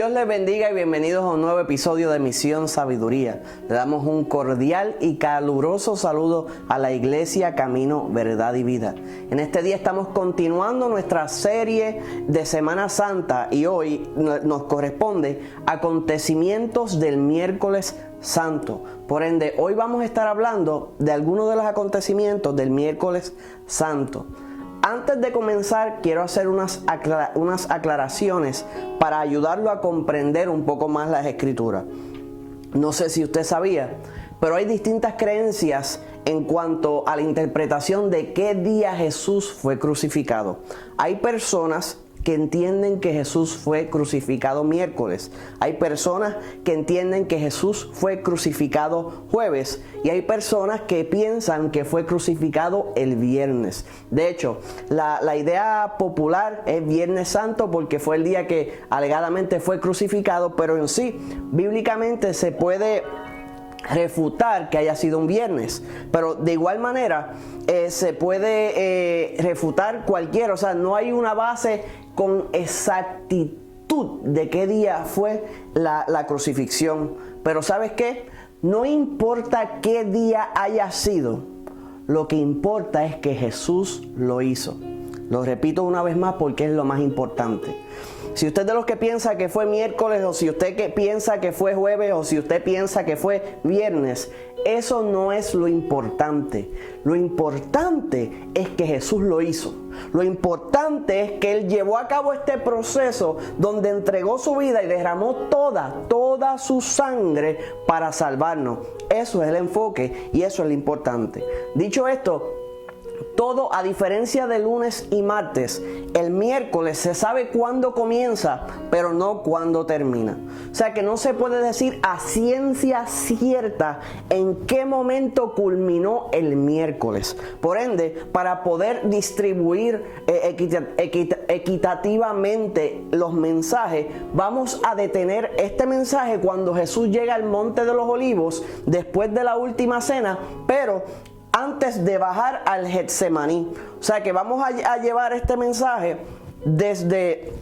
Dios les bendiga y bienvenidos a un nuevo episodio de Misión Sabiduría. Le damos un cordial y caluroso saludo a la Iglesia Camino, Verdad y Vida. En este día estamos continuando nuestra serie de Semana Santa y hoy nos corresponde acontecimientos del miércoles santo. Por ende, hoy vamos a estar hablando de algunos de los acontecimientos del miércoles santo. Antes de comenzar, quiero hacer unas aclaraciones para ayudarlo a comprender un poco más las Escrituras. No sé si usted sabía, pero hay distintas creencias en cuanto a la interpretación de qué día Jesús fue crucificado. Hay personas que entienden que Jesús fue crucificado miércoles. Hay personas que entienden que Jesús fue crucificado jueves. Y hay personas que piensan que fue crucificado el viernes. De hecho, la idea popular es Viernes Santo porque fue el día que alegadamente fue crucificado, pero en sí, bíblicamente se puede refutar que haya sido un viernes, pero de igual manera se puede refutar cualquiera, o sea, no hay una base con exactitud de qué día fue la crucifixión. Pero ¿sabes qué? No importa qué día haya sido, lo que importa es que Jesús lo hizo. Lo repito una vez más porque es lo más importante. Si usted es de los que piensa que fue miércoles, o si usted que piensa que fue jueves, o si usted piensa que fue viernes, eso no es lo importante. Lo importante es que Jesús lo hizo. Lo importante es que Él llevó a cabo este proceso donde entregó su vida y derramó toda su sangre para salvarnos. Eso es el enfoque y eso es lo importante. Dicho esto, todo, a diferencia de lunes y martes, el miércoles se sabe cuándo comienza, pero no cuándo termina. O sea que no se puede decir a ciencia cierta en qué momento culminó el miércoles. Por ende, para poder distribuir equitativamente los mensajes, vamos a detener este mensaje cuando Jesús llega al Monte de los Olivos, después de la última cena, pero antes de bajar al Getsemaní. O sea que vamos a llevar este mensaje desde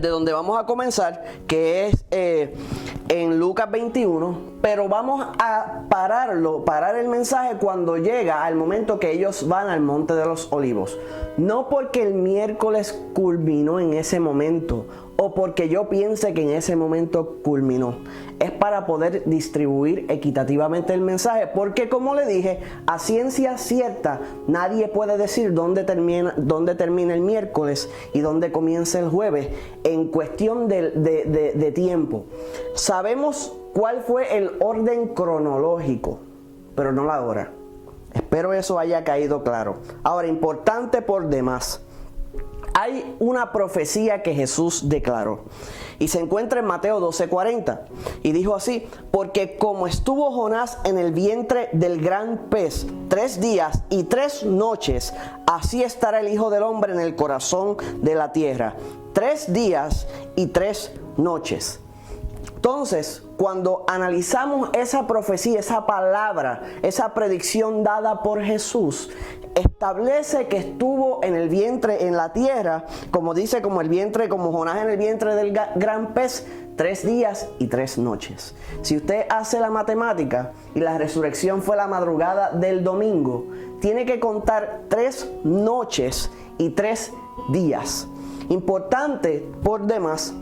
donde vamos a comenzar, que es en Lucas 21, pero vamos a parar el mensaje cuando llega al momento que ellos van al Monte de los Olivos. No porque el miércoles culminó en ese momento, o porque yo piense que en ese momento culminó. Es para poder distribuir equitativamente el mensaje, porque como le dije, a ciencia cierta nadie puede decir dónde termina el miércoles y dónde comienza el jueves en cuestión de tiempo. Sabemos cuál fue el orden cronológico, pero no la hora. Espero eso haya caído claro. Ahora, importante por demás, hay una profecía que Jesús declaró y se encuentra en Mateo 12:40 y dijo así: porque como estuvo Jonás en el vientre del gran pez 3 días y 3 noches, así estará el Hijo del Hombre en el corazón de la tierra. 3 días y 3 noches. Entonces, cuando analizamos esa profecía, esa palabra, esa predicción dada por Jesús, establece que estuvo en el vientre, en la tierra, como dice, como Jonás en el vientre del gran pez, 3 días y 3 noches. Si usted hace la matemática y la resurrección fue la madrugada del domingo, tiene que contar 3 noches y 3 días. Importante por demás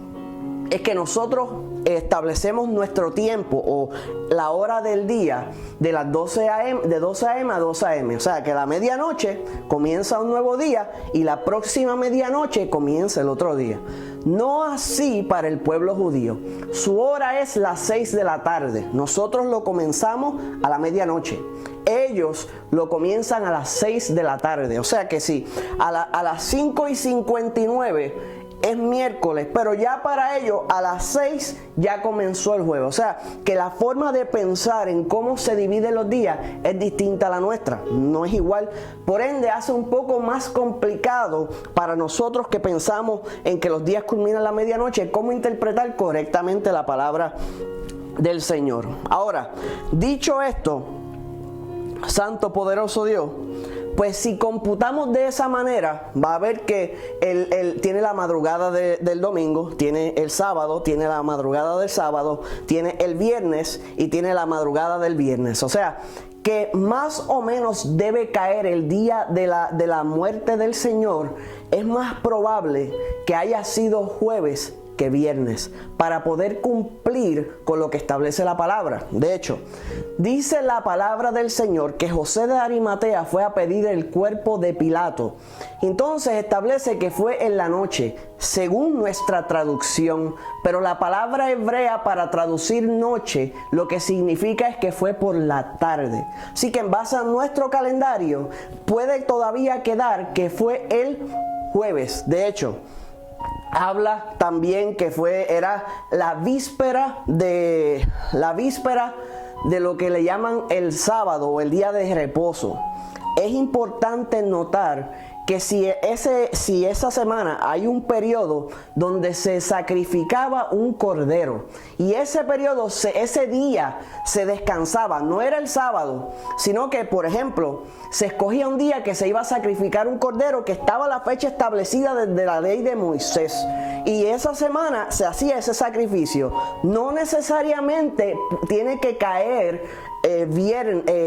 es que nosotros establecemos nuestro tiempo o la hora del día de las 12 a.m. a 12 a.m. O sea que la medianoche comienza un nuevo día y la próxima medianoche comienza el otro día. No así para el pueblo judío. Su hora es las 6 de la tarde. Nosotros lo comenzamos a la medianoche. Ellos lo comienzan a las 6 de la tarde. O sea que sí, a las 5:59 es miércoles, pero ya para ellos a las 6 ya comenzó el jueves. O sea que la forma de pensar en cómo se dividen los días es distinta a la nuestra, no es igual. Por ende hace un poco más complicado para nosotros que pensamos en que los días culminan a la medianoche, cómo interpretar correctamente la palabra del Señor. Ahora, dicho esto, Santo poderoso Dios, Pues si computamos de esa manera, va a ver que él tiene la madrugada del domingo, tiene el sábado, tiene la madrugada del sábado, tiene el viernes y tiene la madrugada del viernes. O sea, que más o menos debe caer el día de la muerte del Señor. Es más probable que haya sido jueves que viernes, para poder cumplir con lo que establece la palabra. De hecho, dice la palabra del Señor que José de Arimatea fue a pedir el cuerpo de Pilato. Entonces establece que fue en la noche, según nuestra traducción, pero la palabra hebrea para traducir noche lo que significa es que fue por la tarde. Así que en base a nuestro calendario puede todavía quedar que fue el jueves. De hecho, habla también que era la víspera de lo que le llaman el sábado o el día de reposo. Es importante notar que si esa semana hay un periodo donde se sacrificaba un cordero y ese periodo, ese día se descansaba, no era el sábado, sino que, por ejemplo, se escogía un día que se iba a sacrificar un cordero que estaba a la fecha establecida desde la ley de Moisés, y esa semana se hacía ese sacrificio. No necesariamente tiene que caer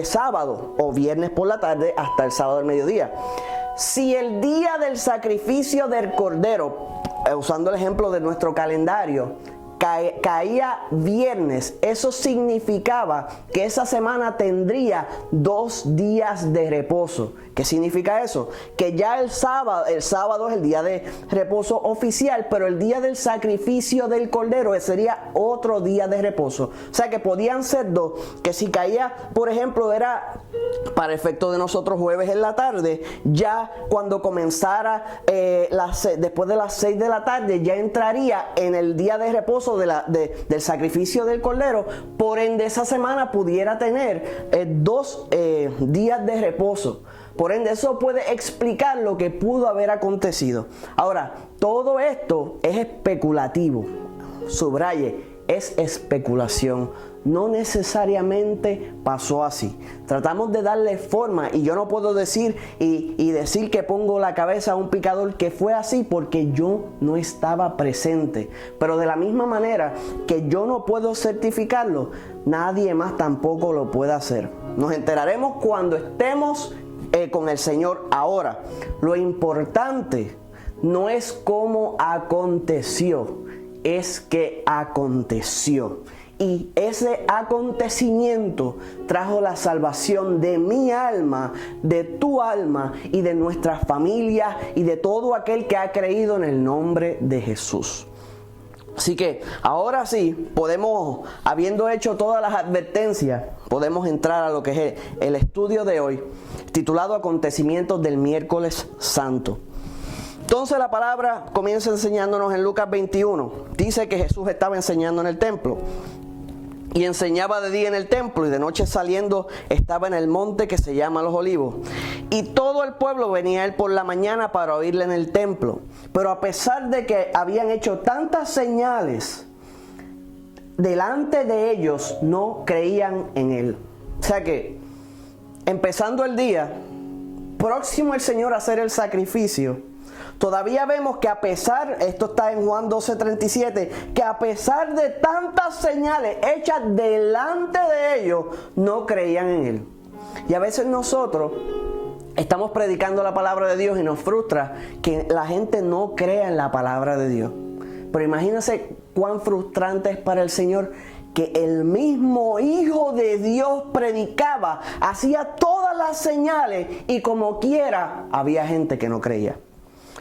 sábado o viernes por la tarde hasta el sábado al mediodía. Si el día del sacrificio del cordero, usando el ejemplo de nuestro calendario, caía viernes, eso significaba que esa semana tendría 2 días de reposo. ¿Qué significa eso? Que ya el sábado es el día de reposo oficial, pero el día del sacrificio del cordero sería otro día de reposo. O sea que podían ser 2, que si caía, por ejemplo, era para efecto de nosotros jueves en la tarde, ya cuando comenzara después de las 6 de la tarde, ya entraría en el día de reposo del sacrificio del cordero. Por ende, esa semana pudiera tener 2 días de reposo. Por ende, eso puede explicar lo que pudo haber acontecido. Ahora, todo esto es especulativo. Subraye, es especulación. No necesariamente pasó así. Tratamos de darle forma, y yo no puedo decir y decir que pongo la cabeza a un picador que fue así, porque yo no estaba presente. Pero de la misma manera que yo no puedo certificarlo, nadie más tampoco lo puede hacer. Nos enteraremos cuando estemos con el Señor. Ahora, lo importante no es cómo aconteció, es que aconteció. Y ese acontecimiento trajo la salvación de mi alma, de tu alma y de nuestra familia y de todo aquel que ha creído en el nombre de Jesús. Así que ahora sí podemos, habiendo hecho todas las advertencias, podemos entrar a lo que es el estudio de hoy, titulado Acontecimientos del Miércoles Santo. Entonces la palabra comienza enseñándonos en Lucas 21. Dice que Jesús estaba enseñando en el templo. Y enseñaba de día en el templo, y de noche saliendo estaba en el monte que se llama Los Olivos. Y todo el pueblo venía a él por la mañana para oírle en el templo. Pero a pesar de que habían hecho tantas señales delante de ellos, no creían en él. O sea que, empezando el día, próximo el Señor a hacer el sacrificio, todavía vemos que a pesar, esto está en Juan 12:37, que a pesar de tantas señales hechas delante de ellos, no creían en él. Y a veces nosotros estamos predicando la palabra de Dios y nos frustra que la gente no crea en la palabra de Dios. Pero imagínense cuán frustrante es para el Señor que el mismo Hijo de Dios predicaba, hacía todas las señales, y como quiera había gente que no creía.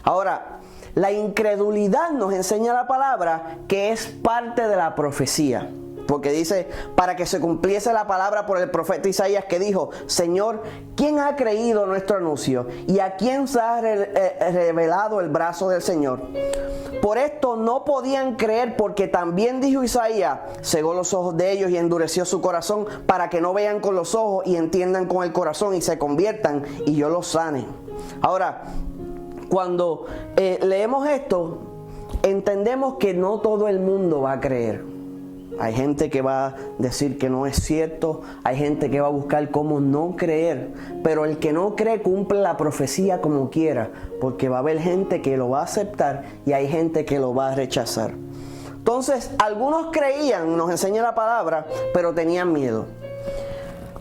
Ahora, la incredulidad nos enseña la palabra que es parte de la profecía. Porque dice, para que se cumpliese la palabra por el profeta Isaías, que dijo: Señor, ¿quién ha creído nuestro anuncio? ¿Y a quién se ha revelado el brazo del Señor? Por esto no podían creer, porque también dijo Isaías: cegó los ojos de ellos y endureció su corazón, para que no vean con los ojos y entiendan con el corazón y se conviertan y yo los sane. Ahora, cuando leemos esto, entendemos que no todo el mundo va a creer. Hay gente que va a decir que no es cierto, hay gente que va a buscar cómo no creer, pero el que no cree cumple la profecía como quiera, porque va a haber gente que lo va a aceptar y hay gente que lo va a rechazar. Entonces, algunos creían, nos enseña la palabra, pero tenían miedo.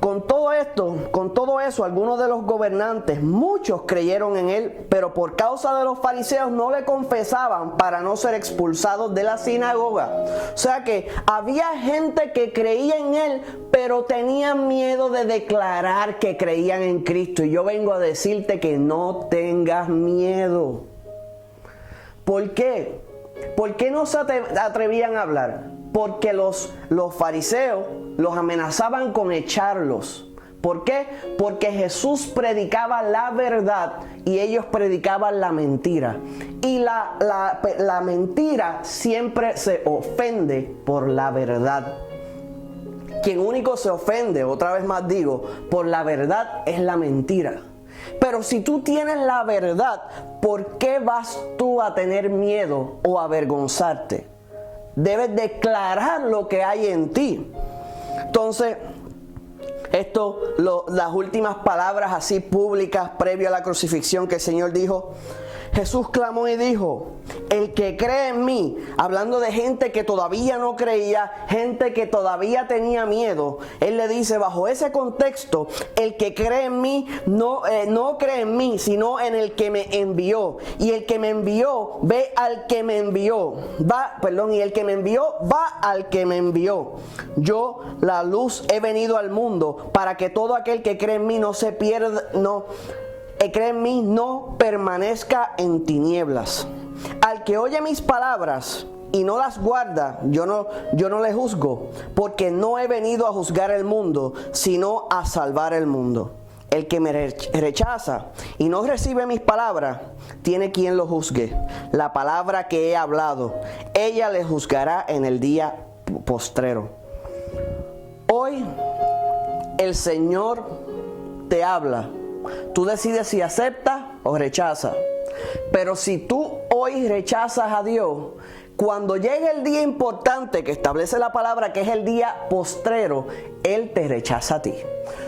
Con todo eso, algunos de los gobernantes, muchos creyeron en él, pero por causa de los fariseos no le confesaban para no ser expulsados de la sinagoga. O sea que había gente que creía en él, pero tenían miedo de declarar que creían en Cristo. Y yo vengo a decirte que no tengas miedo. ¿Por qué? ¿Por qué no se atrevían a hablar? Porque los fariseos los amenazaban con echarlos. ¿Por qué? Porque Jesús predicaba la verdad y ellos predicaban la mentira. Y la mentira siempre se ofende por la verdad. Quien único se ofende, otra vez más digo, por la verdad es la mentira. Pero si tú tienes la verdad, ¿por qué vas tú a tener miedo o avergonzarte? Debes declarar lo que hay en ti. Entonces, las últimas palabras así públicas previo a la crucifixión que el Señor dijo, Jesús clamó y dijo, el que cree en mí, hablando de gente que todavía no creía, gente que todavía tenía miedo, Él le dice bajo ese contexto, el que cree en mí no cree en mí, sino en el que me envió. Y el que me envió ve al que me envió. Y el que me envió va al que me envió. Yo, la luz, he venido al mundo para que todo aquel que cree en mí no se pierda, cree en mí, no permanezca en tinieblas. Al que oye mis palabras y no las guarda, yo no le juzgo, porque no he venido a juzgar el mundo, sino a salvar el mundo. El que me rechaza y no recibe mis palabras, tiene quien lo juzgue. La palabra que he hablado, ella le juzgará en el día postrero. Hoy el Señor te habla. Tú decides si aceptas o rechazas. Pero si tú hoy rechazas a Dios, cuando llegue el día importante que establece la palabra, que es el día postrero, Él te rechaza a ti.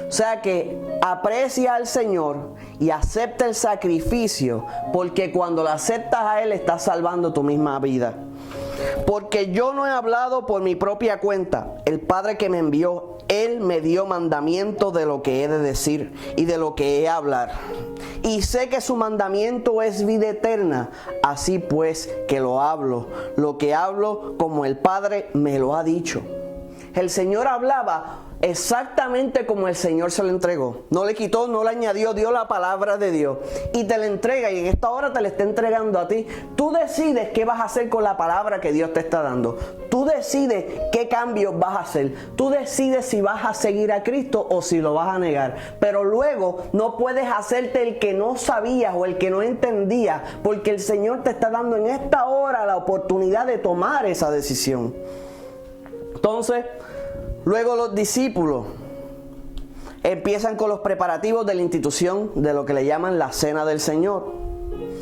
O sea que aprecia al Señor y acepta el sacrificio, porque cuando lo aceptas a Él, estás salvando tu misma vida. Porque yo no he hablado por mi propia cuenta. El Padre que me envió, Él me dio mandamiento de lo que he de decir y de lo que he de hablar. Y sé que su mandamiento es vida eterna. Así pues que lo que hablo como el Padre me lo ha dicho. El Señor hablaba exactamente como el Señor se lo entregó. No le quitó, no le añadió, dio la palabra de Dios. Y te la entrega, y en esta hora te la está entregando a ti. Tú decides qué vas a hacer con la palabra que Dios te está dando. Tú decides qué cambios vas a hacer. Tú decides si vas a seguir a Cristo o si lo vas a negar. Pero luego no puedes hacerte el que no sabías o el que no entendías, porque el Señor te está dando en esta hora la oportunidad de tomar esa decisión. Entonces, luego los discípulos empiezan con los preparativos de la institución de lo que le llaman la Cena del Señor.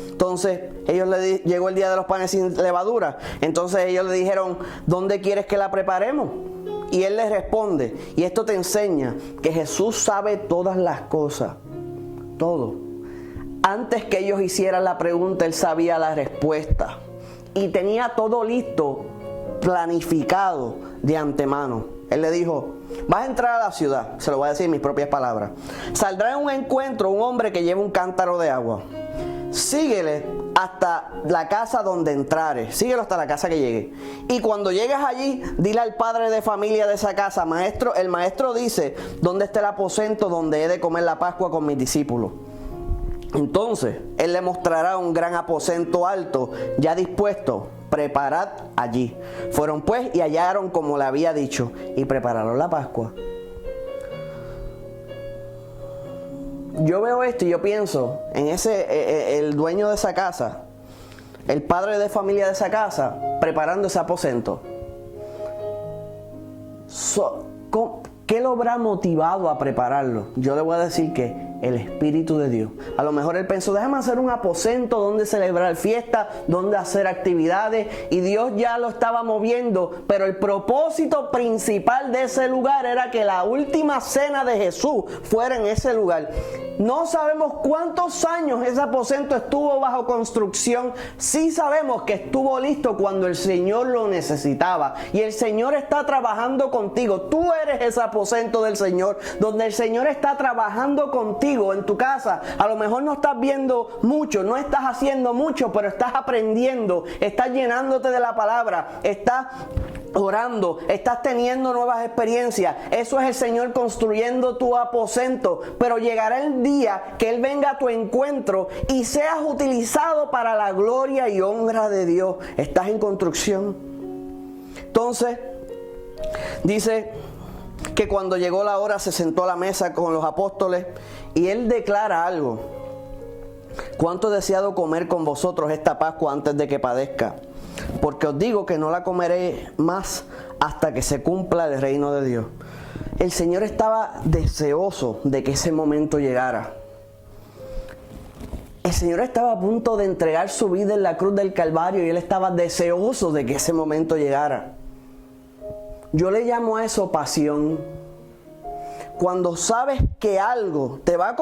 Entonces, llegó el día de los panes sin levadura. Entonces ellos le dijeron, ¿dónde quieres que la preparemos? Y Él les responde, y esto te enseña que Jesús sabe todas las cosas, todo. Antes que ellos hicieran la pregunta, Él sabía la respuesta. Y tenía todo listo, planificado de antemano. Él le dijo, vas a entrar a la ciudad, se lo voy a decir en mis propias palabras. Saldrá en un encuentro un hombre que lleva un cántaro de agua. Síguele hasta la casa donde entrares. Síguelo hasta la casa que llegue. Y cuando llegues allí, dile al padre de familia de esa casa, maestro, el maestro dice, ¿dónde está el aposento donde he de comer la Pascua con mis discípulos? Entonces, Él le mostrará un gran aposento alto, ya dispuesto. Preparad allí. Fueron pues y hallaron como le había dicho, y prepararon la Pascua. Yo veo esto y yo pienso en el dueño de esa casa, el padre de familia de esa casa, preparando ese aposento. ¿Qué lo habrá motivado a prepararlo? Yo le voy a decir que el Espíritu de Dios. A lo mejor él pensó, déjame hacer un aposento donde celebrar fiestas, donde hacer actividades, y Dios ya lo estaba moviendo, pero el propósito principal de ese lugar era que la última cena de Jesús fuera en ese lugar. No sabemos cuántos años ese aposento estuvo bajo construcción. Sí sabemos que estuvo listo cuando el Señor lo necesitaba. Y el Señor está trabajando contigo. Tú eres ese aposento del Señor, donde el Señor está trabajando contigo en tu casa. A lo mejor no estás viendo mucho, no estás haciendo mucho, pero estás aprendiendo, estás llenándote de la palabra, estás orando, estás teniendo nuevas experiencias. Eso es el Señor construyendo tu aposento. Pero llegará el día que Él venga a tu encuentro y seas utilizado para la gloria y honra de Dios. Estás en construcción. Entonces, dice que cuando llegó la hora se sentó a la mesa con los apóstoles y Él declara algo. Cuánto he deseado comer con vosotros esta Pascua antes de que padezca. Porque os digo que no la comeré más hasta que se cumpla el reino de Dios. El Señor estaba deseoso de que ese momento llegara. El Señor estaba a punto de entregar su vida en la cruz del Calvario y Él estaba deseoso de que ese momento llegara. Yo le llamo a eso pasión. Cuando sabes que algo te va a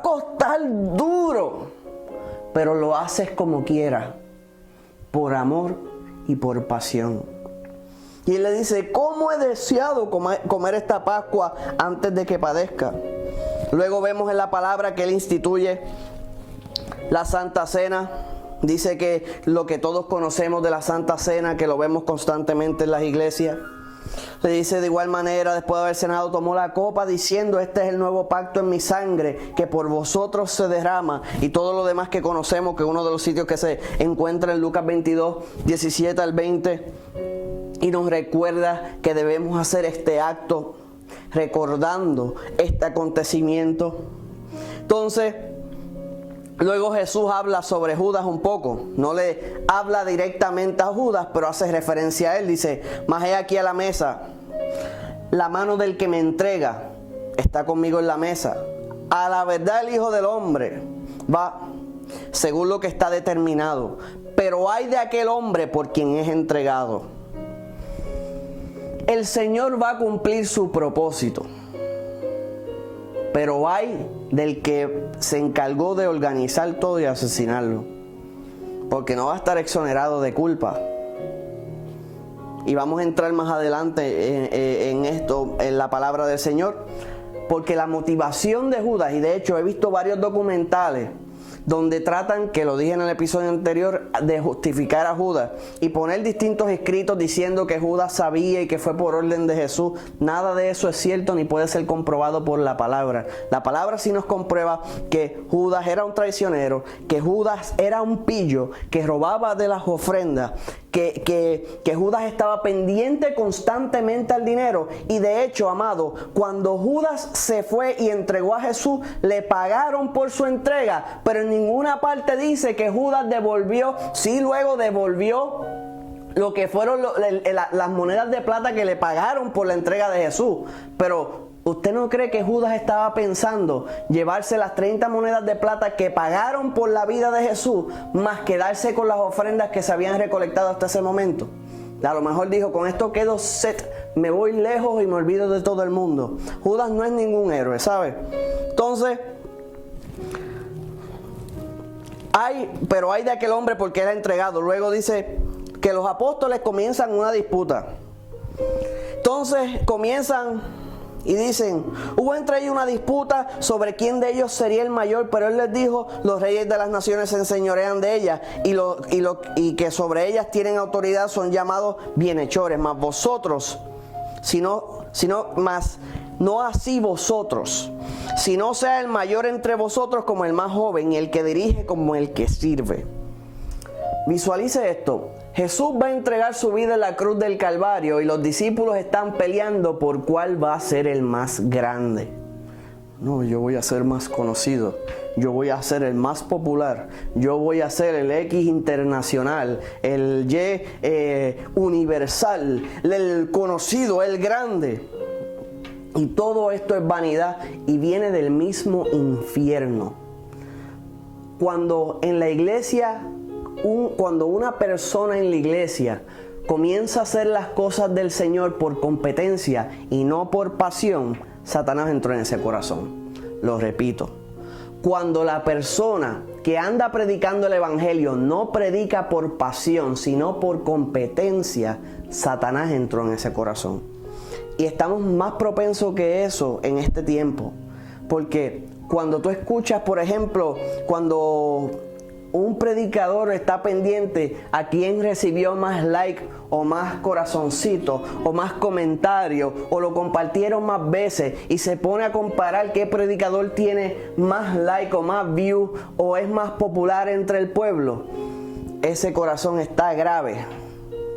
costar duro, pero lo haces como quieras, por amor y por pasión. Y Él le dice, ¿cómo he deseado comer esta Pascua antes de que padezca? Luego vemos en la palabra que Él instituye la Santa Cena. Dice que lo que todos conocemos de la Santa Cena, que lo vemos constantemente en las iglesias. Le dice de igual manera, después de haber cenado, tomó la copa diciendo, este es el nuevo pacto en mi sangre, que por vosotros se derrama. Y todo lo demás que conocemos, que uno de los sitios que se encuentra en Lucas 22, 17 al 20. Y nos recuerda que debemos hacer este acto recordando este acontecimiento. Entonces, luego Jesús habla sobre Judas un poco. No le habla directamente a Judas, pero hace referencia a él. Dice, mas he aquí a la mesa, la mano del que me entrega está conmigo en la mesa. A la verdad el Hijo del Hombre va según lo que está determinado. Pero hay de aquel hombre por quien es entregado. El Señor va a cumplir su propósito. Pero hay del que se encargó de organizar todo y asesinarlo. Porque no va a estar exonerado de culpa. Y vamos a entrar más adelante en esto, en la palabra del Señor. Porque la motivación de Judas, y de hecho he visto varios documentales donde tratan, que lo dije en el episodio anterior, de justificar a Judas y poner distintos escritos diciendo que Judas sabía y que fue por orden de Jesús. Nada de eso es cierto ni puede ser comprobado por la palabra. La palabra sí nos comprueba que Judas era un traicionero, que Judas era un pillo, que robaba de las ofrendas, que Judas estaba pendiente constantemente al dinero. Y de hecho, amado, cuando Judas se fue y entregó a Jesús, le pagaron por su entrega, pero en ninguna parte dice que Judas devolvió. Sí, luego devolvió lo que fueron las monedas de plata que le pagaron por la entrega de Jesús. Pero ¿usted no cree que Judas estaba pensando llevarse las 30 monedas de plata que pagaron por la vida de Jesús, más quedarse con las ofrendas que se habían recolectado hasta ese momento? A lo mejor dijo, con esto quedo set, me voy lejos y me olvido de todo el mundo. Judas no es ningún héroe, ¿sabe? Entonces, pero hay de aquel hombre porque era entregado. Luego dice que los apóstoles comienzan una disputa. Entonces comienzan y dicen, hubo entre ellos una disputa sobre quién de ellos sería el mayor, pero él les dijo, los reyes de las naciones se enseñorean de ellas y que sobre ellas tienen autoridad son llamados bienhechores, mas vosotros, no así vosotros, sino sea el mayor entre vosotros como el más joven y el que dirige como el que sirve. Visualice esto. Jesús va a entregar su vida en la cruz del Calvario y los discípulos están peleando por cuál va a ser el más grande. No, yo voy a ser más conocido, yo voy a ser el más popular, yo voy a ser el X internacional, el Y universal, el conocido, el grande. Y todo esto es vanidad y viene del mismo infierno. Cuando en la iglesia, cuando una persona en la iglesia comienza a hacer las cosas del Señor por competencia y no por pasión, Satanás entró en ese corazón. Lo repito. Cuando la persona que anda predicando el evangelio no predica por pasión, sino por competencia, Satanás entró en ese corazón. Y estamos más propensos que eso en este tiempo. Porque cuando tú escuchas, por ejemplo, cuando un predicador está pendiente a quién recibió más like o más corazoncito o más comentarios o lo compartieron más veces y se pone a comparar qué predicador tiene más like o más view o es más popular entre el pueblo, ese corazón está grave.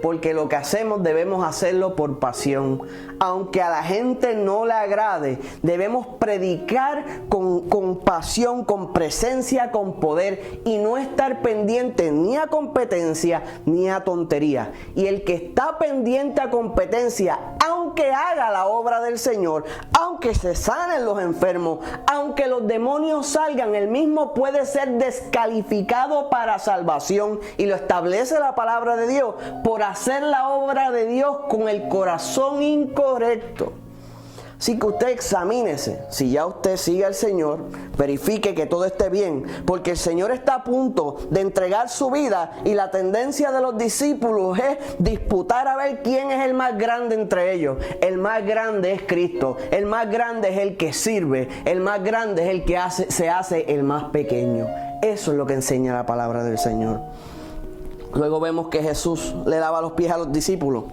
Porque lo que hacemos debemos hacerlo por pasión. Aunque a la gente no le agrade, debemos predicar con pasión, con presencia, con poder y no estar pendiente ni a competencia ni a tontería. Y el que está pendiente a competencia, aunque haga la obra del Señor, aunque se sanen los enfermos, aunque los demonios salgan, él mismo puede ser descalificado para salvación. Y lo establece la palabra de Dios por hacer la obra de Dios con el corazón incorrecto. Así que usted examínese. Si ya usted sigue al Señor, verifique que todo esté bien, porque el Señor está a punto de entregar su vida y la tendencia de los discípulos es disputar a ver quién es el más grande entre ellos. El más grande es Cristo, el más grande es el que sirve, el más grande es el que se hace el más pequeño. Eso es lo que enseña la palabra del Señor. Luego vemos que Jesús le lava los pies a los discípulos.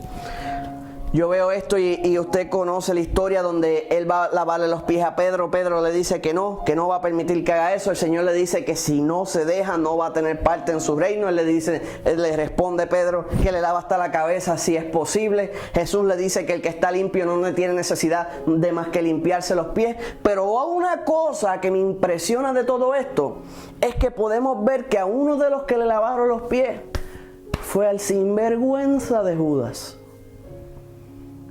Yo veo esto y usted conoce la historia donde él va a lavarle los pies a Pedro. Pedro le dice que no va a permitir que haga eso. El Señor le dice que si no se deja no va a tener parte en su reino. Él le responde a Pedro que le lava hasta la cabeza si es posible. Jesús le dice que el que está limpio no tiene necesidad de más que limpiarse los pies. Pero una cosa que me impresiona de todo esto es que podemos ver que a uno de los que le lavaron los pies fue al sinvergüenza de Judas.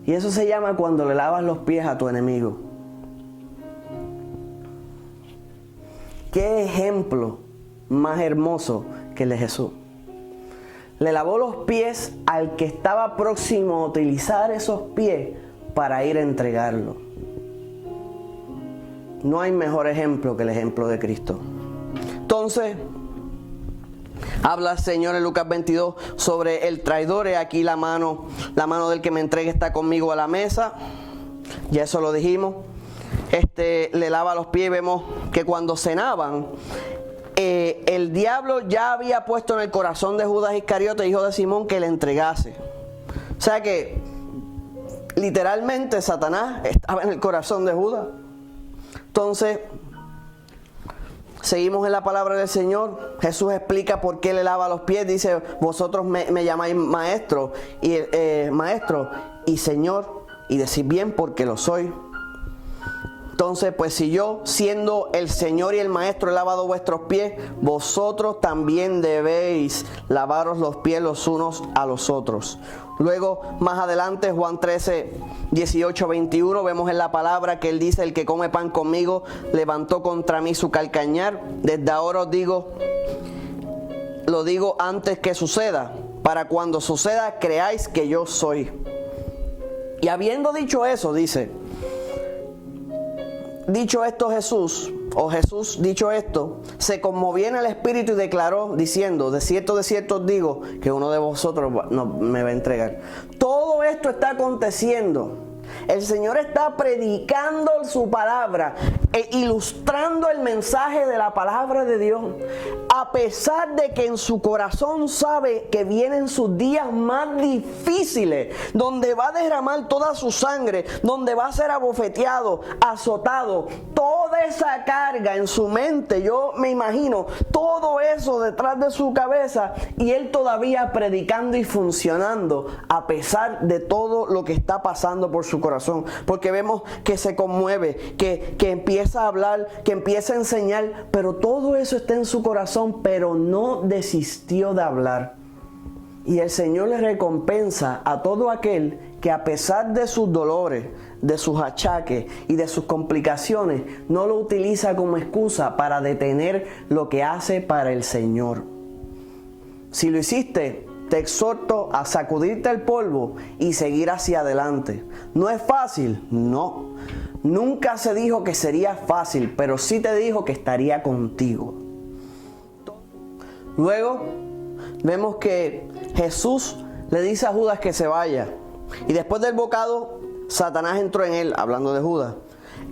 Y eso se llama cuando le lavas los pies a tu enemigo. ¿Qué ejemplo más hermoso que el de Jesús? Le lavó los pies al que estaba próximo a utilizar esos pies para ir a entregarlo. No hay mejor ejemplo que el ejemplo de Cristo. Entonces, habla el Señor en Lucas 22 sobre el traidor. Aquí la mano del que me entregue está conmigo a la mesa. Ya eso lo dijimos. Le lava los pies. Vemos que cuando cenaban, el diablo ya había puesto en el corazón de Judas Iscariote, hijo de Simón, que le entregase. O sea que literalmente Satanás estaba en el corazón de Judas. Entonces, seguimos en la palabra del Señor. Jesús explica por qué le lava los pies. Dice, vosotros me llamáis maestro y Señor, y decís bien porque lo soy. Entonces, pues si yo, siendo el Señor y el Maestro, he lavado vuestros pies, vosotros también debéis lavaros los pies los unos a los otros. Luego, más adelante, Juan 13, 18, 21, vemos en la palabra que él dice, el que come pan conmigo levantó contra mí su calcañar. Desde ahora os digo, lo digo antes que suceda, para cuando suceda creáis que yo soy. Y habiendo dicho eso, dice, dicho esto Jesús dicho esto, se conmovió en el espíritu y declaró diciendo, de cierto os digo que uno de vosotros me va a entregar. Todo esto está aconteciendo. El Señor está predicando su palabra e ilustrando el mensaje de la palabra de Dios. A pesar de que en su corazón sabe que vienen sus días más difíciles, donde va a derramar toda su sangre, donde va a ser abofeteado, azotado, toda esa carga en su mente, yo me imagino todo eso detrás de su cabeza, y él todavía predicando y funcionando a pesar de todo lo que está pasando por su corazón, porque vemos que se conmueve, que empieza a hablar, que empieza a enseñar, pero todo eso está en su corazón, pero no desistió de hablar. Y el Señor le recompensa a todo aquel que a pesar de sus dolores, de sus achaques y de sus complicaciones, no lo utiliza como excusa para detener lo que hace para el Señor. Si lo hiciste, te exhorto a sacudirte el polvo y seguir hacia adelante. ¿No es fácil? No. Nunca se dijo que sería fácil, pero sí te dijo que estaría contigo. Luego vemos que Jesús le dice a Judas que se vaya. Y después del bocado, Satanás entró en él, hablando de Judas.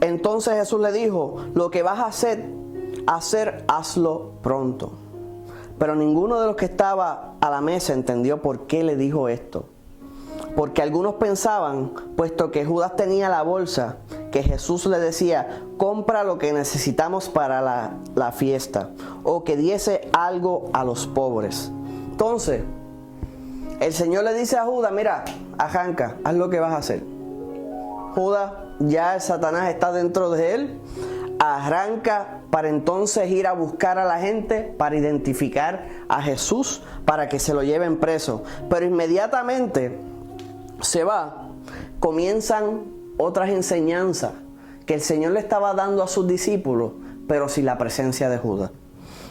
Entonces Jesús le dijo, lo que vas a hacer, hazlo pronto. Pero ninguno de los que estaba a la mesa entendió por qué le dijo esto. Porque algunos pensaban, puesto que Judas tenía la bolsa, que Jesús le decía, compra lo que necesitamos para la fiesta, o que diese algo a los pobres. Entonces, el Señor le dice a Judas, mira, arranca, haz lo que vas a hacer. Judas, ya el Satanás está dentro de él, arranca para entonces ir a buscar a la gente, para identificar a Jesús, para que se lo lleven preso. Pero inmediatamente se va, comienzan otras enseñanzas que el Señor le estaba dando a sus discípulos, pero sin la presencia de Judas.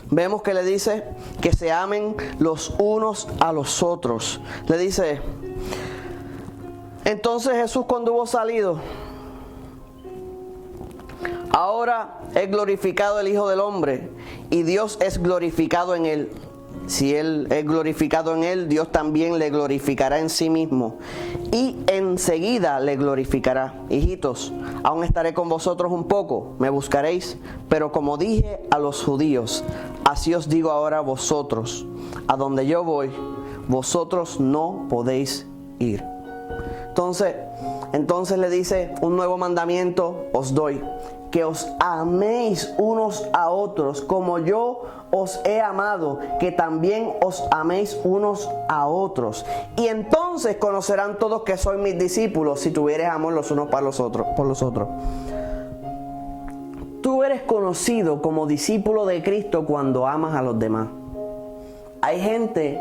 Vemos que le dice que se amen los unos a los otros. Le dice, entonces Jesús, cuando hubo salido, ahora es glorificado el Hijo del Hombre y Dios es glorificado en él. Si Él es glorificado en él, Dios también le glorificará en sí mismo y enseguida le glorificará. Hijitos, aún estaré con vosotros un poco, me buscaréis, pero como dije a los judíos, así os digo ahora a vosotros, a donde yo voy, vosotros no podéis ir. Entonces le dice, un nuevo mandamiento os doy, que os améis unos a otros como yo os he amado, que también os améis unos a otros. Y entonces conocerán todos que sois mis discípulos, si tuviereis amor los unos para los otros, por los otros. Tú eres conocido como discípulo de Cristo cuando amas a los demás. Hay gente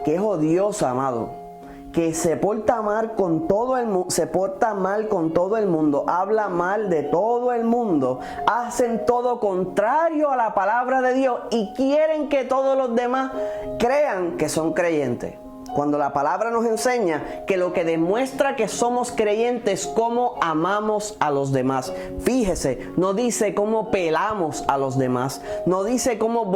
que es odiosa, amado, que se porta mal con todo el mundo, habla mal de todo el mundo, hacen todo contrario a la palabra de Dios y quieren que todos los demás crean que son creyentes. Cuando la palabra nos enseña que lo que demuestra que somos creyentes es cómo amamos a los demás. Fíjese, no dice cómo pelamos a los demás, no dice cómo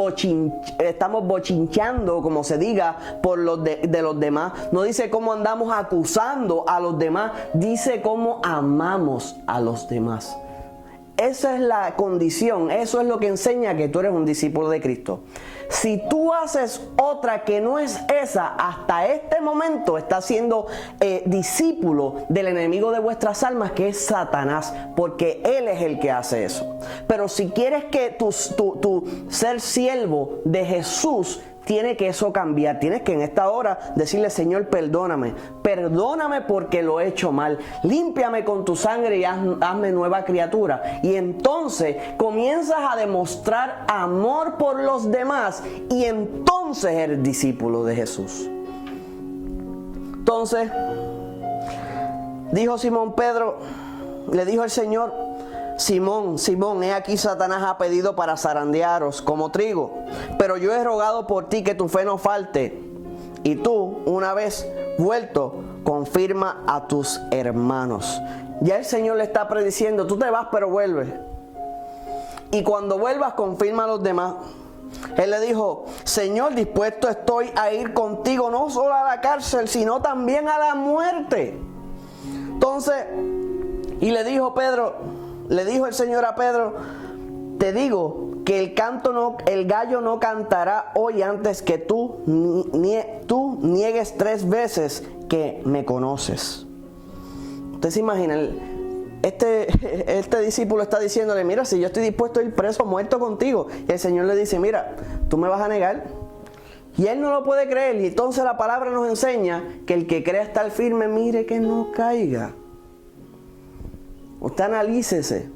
estamos bochinchando, como se diga, por de los demás, no dice cómo andamos acusando a los demás, dice cómo amamos a los demás. Esa es la condición, eso es lo que enseña que tú eres un discípulo de Cristo. Si tú haces otra que no es esa, hasta este momento estás siendo discípulo del enemigo de vuestras almas, que es Satanás, porque él es el que hace eso. Pero si quieres que tu ser siervo de Jesús, tiene que eso cambiar. Tienes que en esta hora decirle, Señor, perdóname porque lo he hecho mal. Límpiame con tu sangre y hazme nueva criatura. Y entonces comienzas a demostrar amor por los demás y entonces eres discípulo de Jesús. Entonces, dijo Simón Pedro, le dijo el Señor, Simón, Simón, he aquí Satanás ha pedido para zarandearos como trigo, pero yo he rogado por ti que tu fe no falte, y tú, una vez vuelto, confirma a tus hermanos. Ya el Señor le está prediciendo, tú te vas pero vuelves, y cuando vuelvas confirma a los demás. Él le dijo, Señor, dispuesto estoy a ir contigo, no solo a la cárcel, sino también a la muerte. Entonces, y le dijo el Señor a Pedro, te digo que el gallo no cantará hoy antes que tú niegues 3 veces que me conoces. Usted se imagina, este discípulo está diciéndole, mira, si yo estoy dispuesto a ir preso, muerto contigo. Y el Señor le dice, mira, tú me vas a negar. Y él no lo puede creer. Y entonces la palabra nos enseña que el que crea estar firme, mire que no caiga. Usted analícese.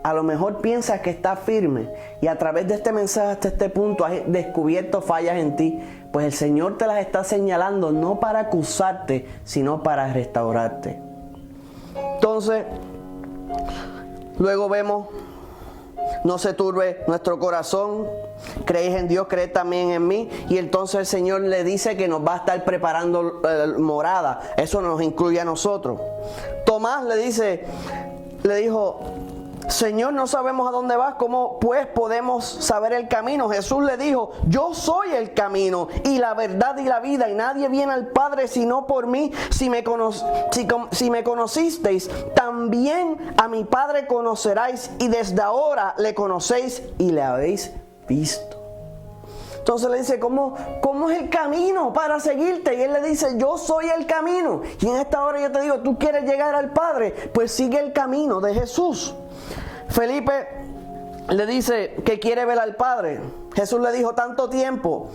A lo mejor piensas que está firme y a través de este mensaje hasta este punto has descubierto fallas en ti. Pues el Señor te las está señalando no para acusarte, sino para restaurarte. Entonces, luego vemos, no se turbe nuestro corazón, creéis en Dios, creed también en mí. Y entonces el Señor le dice que nos va a estar preparando morada. Eso nos incluye a nosotros. Tomás le dijo, Señor, no sabemos a dónde vas, ¿cómo pues podemos saber el camino? Jesús le dijo, yo soy el camino y la verdad y la vida, y nadie viene al Padre sino por mí. Si me conocisteis, también a mi Padre conoceráis, y desde ahora le conocéis y le habéis visto. Entonces le dice, ¿cómo es el camino para seguirte? Y él le dice, yo soy el camino. Y en esta hora yo te digo, ¿tú quieres llegar al Padre? Pues sigue el camino de Jesús. Felipe le dice que quiere ver al Padre. Jesús le dijo, tanto tiempo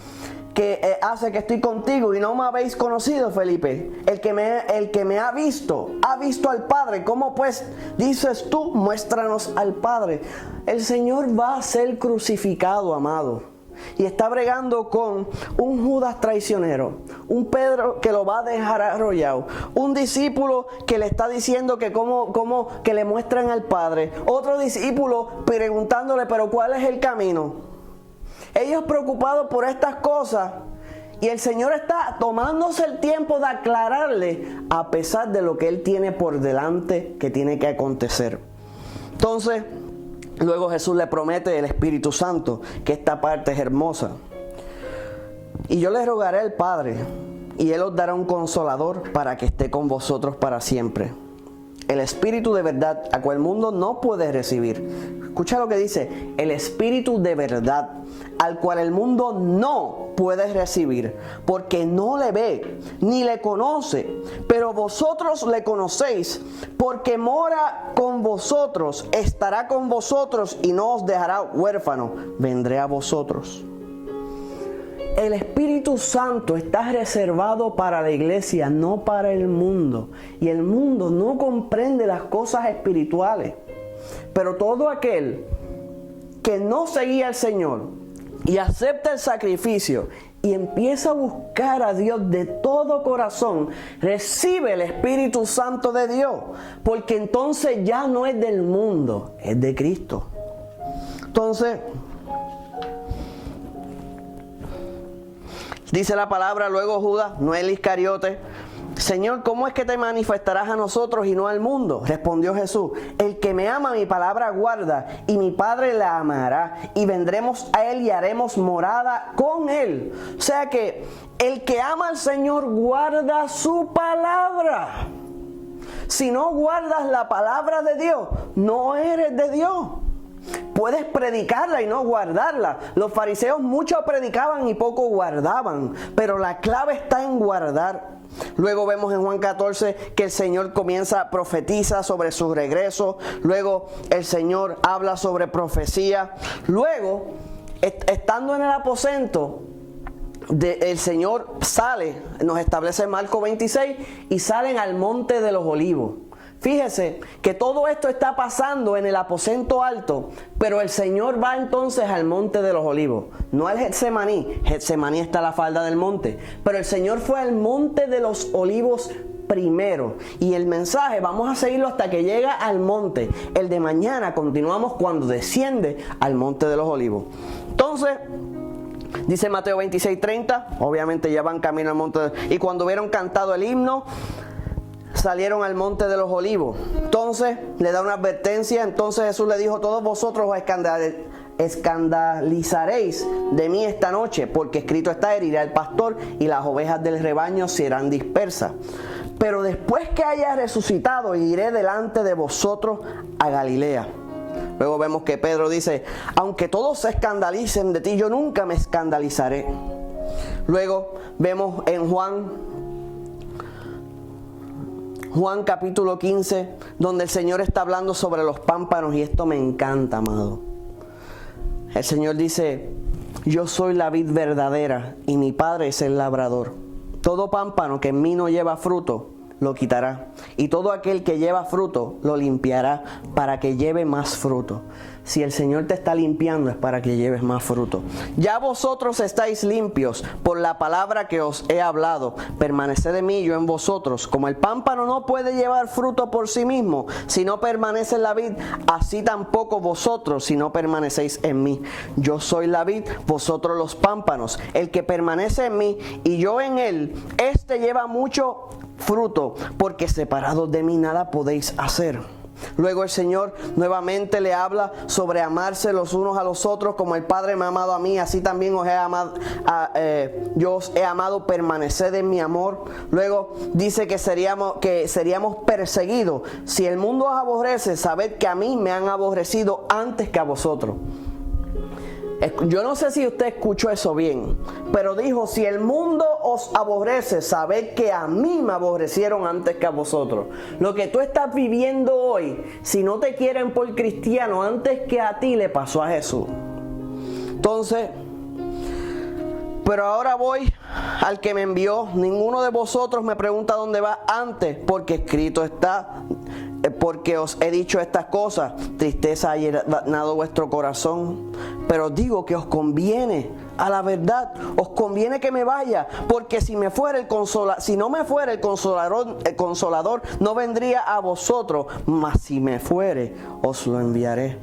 que hace que estoy contigo y no me habéis conocido, Felipe. El que me ha visto al Padre. ¿Cómo pues dices tú, muéstranos al Padre? El Señor va a ser crucificado, amado. Y está bregando con un Judas traicionero, un Pedro que lo va a dejar arrollado, un discípulo que le está diciendo que cómo que le muestran al Padre, otro discípulo preguntándole, pero ¿cuál es el camino? Ellos preocupados por estas cosas, y el Señor está tomándose el tiempo de aclararle, a pesar de lo que Él tiene por delante que tiene que acontecer. Entonces, luego Jesús le promete el Espíritu Santo, que esta parte es hermosa. Y yo le rogaré al Padre, y Él os dará un consolador para que esté con vosotros para siempre. El Espíritu de verdad, a cual el mundo no puede recibir. Escucha lo que dice, el Espíritu de verdad, al cual el mundo no puede recibir, porque no le ve, ni le conoce, pero vosotros le conocéis, porque mora con vosotros, estará con vosotros y no os dejará huérfano, vendré a vosotros. El Espíritu Santo está reservado para la iglesia, no para el mundo. Y el mundo no comprende las cosas espirituales. Pero todo aquel que no seguía al Señor y acepta el sacrificio y empieza a buscar a Dios de todo corazón, recibe el Espíritu Santo de Dios. Porque entonces ya no es del mundo, es de Cristo. Entonces, dice la palabra, luego Judas, no el Iscariote, Señor, ¿cómo es que te manifestarás a nosotros y no al mundo? Respondió Jesús, el que me ama mi palabra guarda, y mi Padre la amará, y vendremos a él y haremos morada con él. O sea que el que ama al Señor guarda su palabra. Si no guardas la palabra de Dios, no eres de Dios. Puedes predicarla y no guardarla. Los fariseos mucho predicaban y poco guardaban, pero la clave está en guardar. Luego vemos en Juan 14 que el Señor profetiza sobre su regreso. Luego el Señor habla sobre profecía. Luego, estando en el aposento, el Señor sale, nos establece Marcos 26, y salen al monte de los olivos. Fíjese que todo esto está pasando en el aposento alto, pero el Señor va entonces al monte de los olivos, no al Getsemaní. Getsemaní está a la falda del monte, pero el Señor fue al monte de los olivos primero. Y el mensaje vamos a seguirlo hasta que llega al monte. El de mañana continuamos cuando desciende al monte de los olivos. Entonces, dice Mateo 26:30, obviamente ya van camino al monte y cuando hubieron cantado el himno, salieron al monte de los olivos. Entonces le da una advertencia. Entonces Jesús le dijo, todos vosotros os escandalizaréis de mí esta noche, porque escrito está, heriré al pastor y las ovejas del rebaño serán dispersas. Pero después que haya resucitado, iré delante de vosotros a Galilea. Luego vemos que Pedro dice, aunque todos se escandalicen de ti, yo nunca me escandalizaré. Luego vemos en Juan capítulo 15, donde el Señor está hablando sobre los pámpanos, y esto me encanta, amado. El Señor dice, yo soy la vid verdadera y mi Padre es el labrador. Todo pámpano que en mí no lleva fruto, lo quitará. Y todo aquel que lleva fruto lo limpiará para que lleve más fruto. Si el Señor te está limpiando es para que lleves más fruto. Ya vosotros estáis limpios por la palabra que os he hablado. Permaneced en mí y yo en vosotros. Como el pámpano no puede llevar fruto por sí mismo si no permanece en la vid, así tampoco vosotros si no permanecéis en mí. Yo soy la vid, vosotros los pámpanos. El que permanece en mí y yo en él, este lleva mucho fruto, porque separados de mí nada podéis hacer. Luego el Señor nuevamente le habla sobre amarse los unos a los otros, como el Padre me ha amado a mí, así también os he amado, yo os he amado, permaneced en mi amor. Luego dice que seríamos perseguidos. Si el mundo os aborrece, sabed que a mí me han aborrecido antes que a vosotros. Yo no sé si usted escuchó eso bien, pero dijo, si el mundo os aborrece, sabed que a mí me aborrecieron antes que a vosotros. Lo que tú estás viviendo hoy, si no te quieren por cristiano, antes que a ti le pasó a Jesús. Entonces, pero ahora voy al que me envió. Ninguno de vosotros me pregunta dónde va antes, porque escrito está, porque os he dicho estas cosas, tristeza ha llenado vuestro corazón. Pero os digo que os conviene, a la verdad, os conviene que me vaya, porque si no me fuera el consolador, no vendría a vosotros, mas si me fuere, os lo enviaré.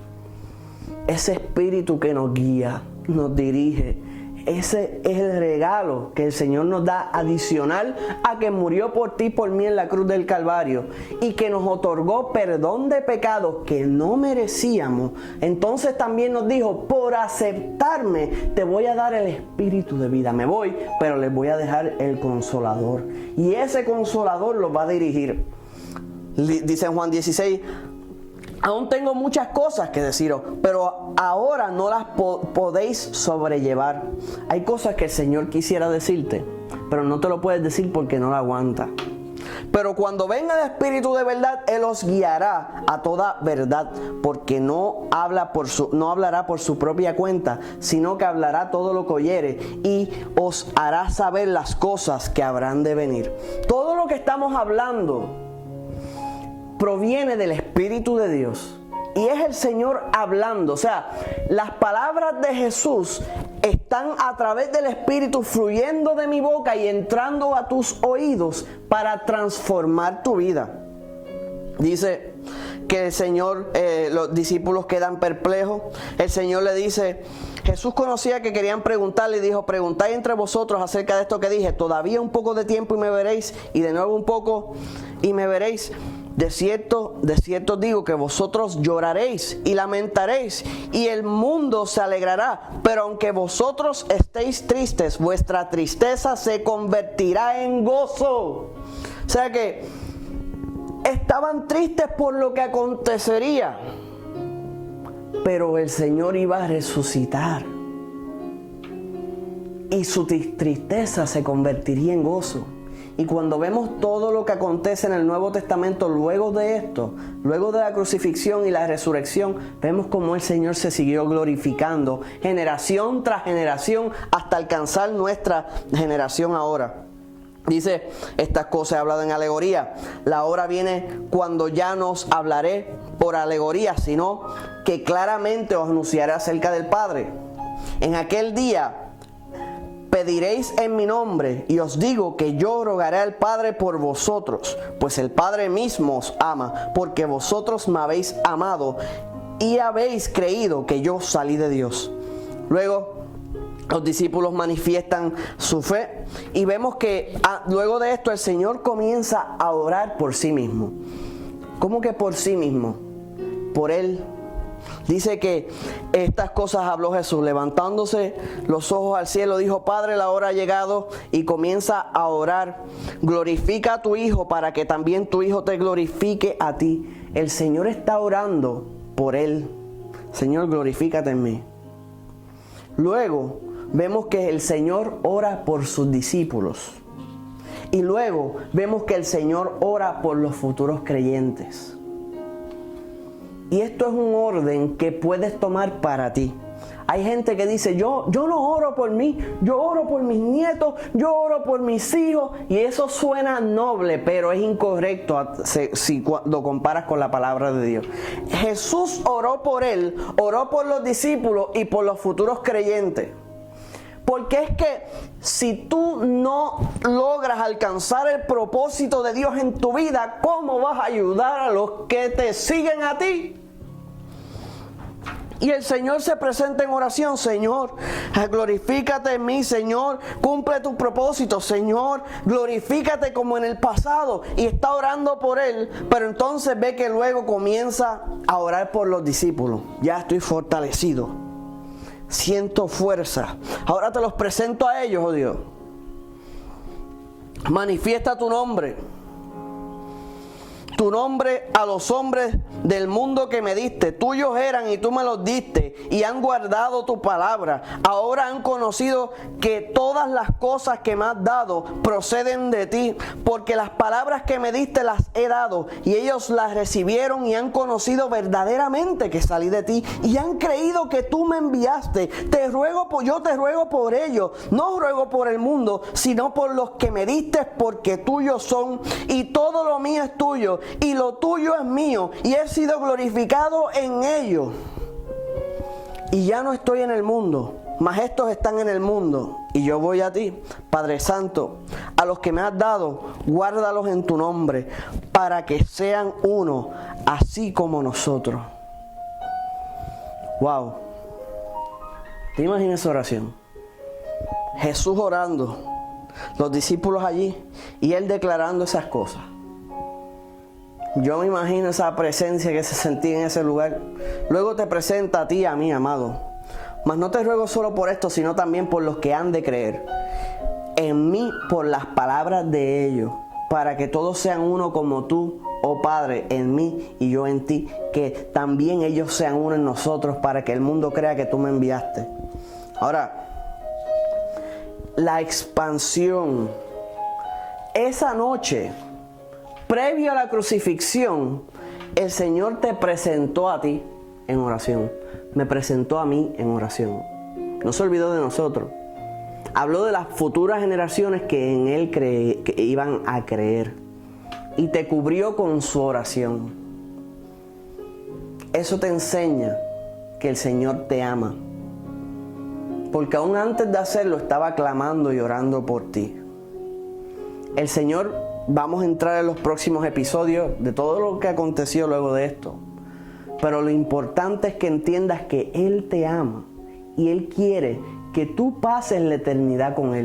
Ese Espíritu que nos guía, nos dirige, ese es el regalo que el Señor nos da adicional a que murió por ti y por mí en la cruz del Calvario y que nos otorgó perdón de pecados que no merecíamos. Entonces también nos dijo, por aceptarme te voy a dar el Espíritu de vida. Me voy, pero les voy a dejar el Consolador. Y ese Consolador los va a dirigir. Dice en Juan 16, aún tengo muchas cosas que deciros, pero ahora no las podéis sobrellevar. Hay cosas que el Señor quisiera decirte, pero no te lo puedes decir porque no lo aguanta. Pero cuando venga el Espíritu de verdad, Él os guiará a toda verdad, porque no hablará por su propia cuenta, sino que hablará todo lo que oyere y os hará saber las cosas que habrán de venir. Todo lo que estamos hablando proviene del Espíritu de Dios y es el Señor hablando. O sea, las palabras de Jesús están a través del Espíritu fluyendo de mi boca y entrando a tus oídos para transformar tu vida. Dice que el Señor, los discípulos quedan perplejos. El Señor le dice, Jesús conocía que querían preguntarle y dijo, preguntad entre vosotros acerca de esto que dije, todavía un poco de tiempo y me veréis, y de nuevo un poco y me veréis. De cierto os digo que vosotros lloraréis y lamentaréis y el mundo se alegrará, pero aunque vosotros estéis tristes, vuestra tristeza se convertirá en gozo. O sea que estaban tristes por lo que acontecería, pero el Señor iba a resucitar y su tristeza se convertiría en gozo. Y cuando vemos todo lo que acontece en el Nuevo Testamento luego de esto, luego de la crucifixión y la resurrección, vemos cómo el Señor se siguió glorificando generación tras generación hasta alcanzar nuestra generación ahora. Dice, estas cosas he hablado en alegoría. La hora viene cuando ya no os hablaré por alegoría, sino que claramente os anunciaré acerca del Padre. En aquel día pediréis en mi nombre, y os digo que yo rogaré al Padre por vosotros, pues el Padre mismo os ama, porque vosotros me habéis amado y habéis creído que yo salí de Dios. Luego los discípulos manifiestan su fe y vemos que luego de esto el Señor comienza a orar por sí mismo. ¿Cómo que por sí mismo? Por Él. Dice que estas cosas habló Jesús, levantándose los ojos al cielo, dijo, Padre, la hora ha llegado, y comienza a orar. Glorifica a tu Hijo para que también tu Hijo te glorifique a ti. El Señor está orando por Él. Señor, glorifícate en mí. Luego vemos que el Señor ora por sus discípulos. Y luego vemos que el Señor ora por los futuros creyentes. Y esto es un orden que puedes tomar para ti. Hay gente que dice, yo no oro por mí, yo oro por mis nietos, yo oro por mis hijos. Y eso suena noble, pero es incorrecto si lo comparas con la palabra de Dios. Jesús oró por él, oró por los discípulos y por los futuros creyentes. Porque es que si tú no logras alcanzar el propósito de Dios en tu vida, ¿cómo vas a ayudar a los que te siguen a ti? Y el Señor se presenta en oración. Señor, glorifícate en mí, Señor, cumple tu propósito, Señor, glorifícate como en el pasado. Y está orando por él, pero entonces ve que luego comienza a orar por los discípulos. Ya estoy fortalecido, siento fuerza, ahora te los presento a ellos, oh Dios. Manifiesta tu nombre a los hombres del mundo que me diste. Tuyos eran y tú me los diste y han guardado tu palabra. Ahora han conocido que todas las cosas que me has dado proceden de ti, porque las palabras que me diste las he dado y ellos las recibieron y han conocido verdaderamente que salí de ti y han creído que tú me enviaste. Yo te ruego por ellos, no ruego por el mundo, sino por los que me diste, porque tuyos son y todo lo mío es tuyo y lo tuyo es mío y he sido glorificado en ellos. Y ya no estoy en el mundo, mas estos están en el mundo y yo voy a ti. Padre Santo, a los que me has dado, guárdalos en tu nombre, para que sean uno, así como nosotros. Wow. ¿Te imaginas esa oración? Jesús orando, los discípulos allí y él declarando esas cosas. Yo me imagino esa presencia que se sentía en ese lugar. Luego te presenta a ti y a mí, amado. Mas no te ruego solo por esto, sino también por los que han de creer en mí por las palabras de ellos, para que todos sean uno como tú, oh Padre, en mí y yo en ti, que también ellos sean uno en nosotros, para que el mundo crea que tú me enviaste. Ahora, la expansión. Esa noche, previo a la crucifixión, el Señor te presentó a ti en oración. Me presentó a mí en oración. No se olvidó de nosotros. Habló de las futuras generaciones que en Él que iban a creer. Y te cubrió con su oración. Eso te enseña que el Señor te ama. Porque aún antes de hacerlo estaba clamando y orando por ti. El Señor, vamos a entrar en los próximos episodios de todo lo que aconteció luego de esto. Pero lo importante es que entiendas que Él te ama y Él quiere que tú pases la eternidad con Él.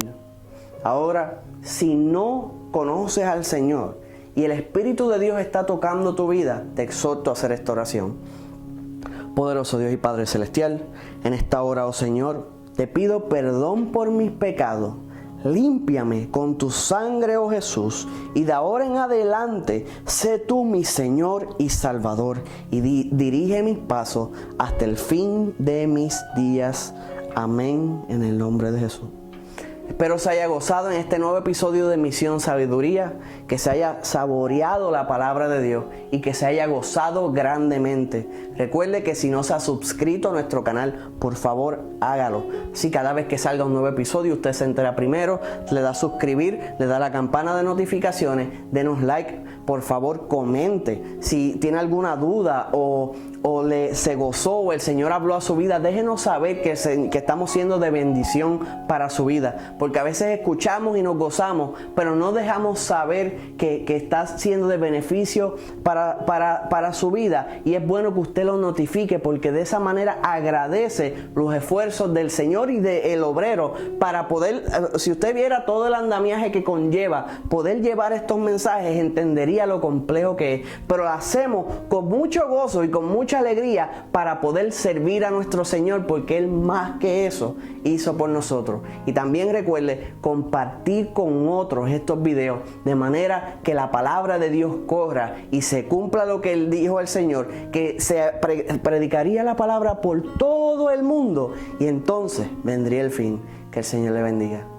Ahora, si no conoces al Señor y el Espíritu de Dios está tocando tu vida, te exhorto a hacer esta oración. Poderoso Dios y Padre Celestial, en esta hora, oh Señor, te pido perdón por mis pecados. Límpiame con tu sangre, oh Jesús, y de ahora en adelante sé tú mi Señor y Salvador, y dirige mis pasos hasta el fin de mis días. Amén, en el nombre de Jesús. Espero se haya gozado en este nuevo episodio de Misión Sabiduría, que se haya saboreado la palabra de Dios y que se haya gozado grandemente. Recuerde que si no se ha suscrito a nuestro canal, por favor hágalo. Si cada vez que salga un nuevo episodio usted se entera primero, le da a suscribir, le da la campana de notificaciones, denos like, por favor comente. Si tiene alguna duda o se gozó o el Señor habló a su vida, déjenos saber que estamos siendo de bendición para su vida. Porque a veces escuchamos y nos gozamos, pero no dejamos saber que está siendo de beneficio para su vida. Y es bueno que usted lo notifique, porque de esa manera agradece los esfuerzos del Señor y del obrero para poder, si usted viera todo el andamiaje que conlleva, poder llevar estos mensajes, entendería lo complejo que es. Pero lo hacemos con mucho gozo y con mucha alegría para poder servir a nuestro Señor, porque Él más que eso hizo por nosotros. Y también recuerde compartir con otros estos videos, de manera que la palabra de Dios corra y se cumpla lo que Él dijo el Señor, que se predicaría la palabra por todo el mundo y entonces vendría el fin. Que el Señor le bendiga.